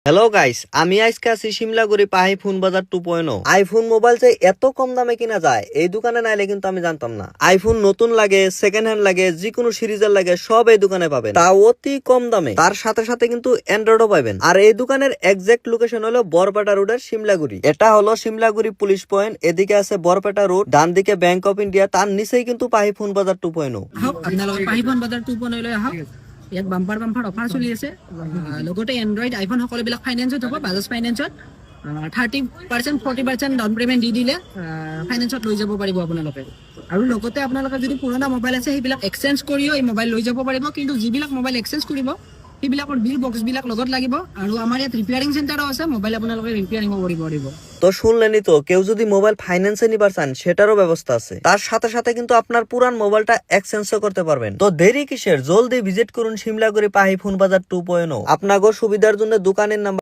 Hello guys, আমি আজকে আছি শিমলাগুড়ি পাহি ফোন বাজার 2.0। আইফোন মোবাইল যে এত কম দামে কিনা যায় এই দোকানে নাইলে কিন্তু আমি জানতাম না। আইফোন নতুন লাগে, সেকেন্ড হ্যান্ড লাগে, যে কোনো সিরিজের লাগে সব এই দোকানে পাবেন, তা অতি কম দামে। তার সাথে সাথে কিন্তু অ্যান্ড্রয়েডও পাবেন। আর এই দোকানের এক্সাক্ট লোকেশন হলো বরপেটা রোডের শিমলাগুড়ি। এটা হলো শিমলাগুড়ি পুলিশ পয়েন্ট, এদিকে আছে বরপেটা রোড, ডান দিকে ব্যাংক অফ ইন্ডিয়া, তার নিচেই কিন্তু পাহি ফোন বাজার 2.0। আহক আপোনালোকে পাহিবন বজাৰ 2.0 লৈ আহক। ইয়াত বাম্পাৰ অফাৰ চলি আছে। লগতে এণ্ড্ৰইড আইফোন সকলোবিলাক ফাইনেন্সত হ'ব, বাজাজ ফাইনেন্সত 30%, 40% ডাউন পেমেণ্ট দি দিলে ফাইনেন্সত লৈ যাব পাৰিব আপোনালোকে। আৰু লগতে আপোনালোকে যদি পুৰণা মোবাইল আছে সেইবিলাক এক্সচেঞ্জ কৰিও এই মোবাইল লৈ যাব পাৰিব। কিন্তু যিবিলাক মোবাইল এক্সচেঞ্জ কৰিব সেইবিলাকৰ বিল বক্সবিলাক লগত লাগিব। আৰু আমাৰ ইয়াত ৰিপেয়াৰিং চেণ্টাৰো আছে, মোবাইল আপোনালোকে ৰিপেয়াৰিং কৰিব পাৰিব। তো শুনলেনই তো, কেউ যদি মোবাইল ফাইন্যান্সে নিবার চান সেটারও ব্যবস্থা আছে। তার সাথে সাথে কিন্তু আপনার পুরান মোবাইলটা এক্সচেঞ্জও করতে পারবেন। তো দেরি কিসের, জলদি ভিজিট করুন শিমলাগুড়ি পাহি ফোন বাজার 2.0। আপনাগো সুবিধার জন্য দোকানের নাম্বার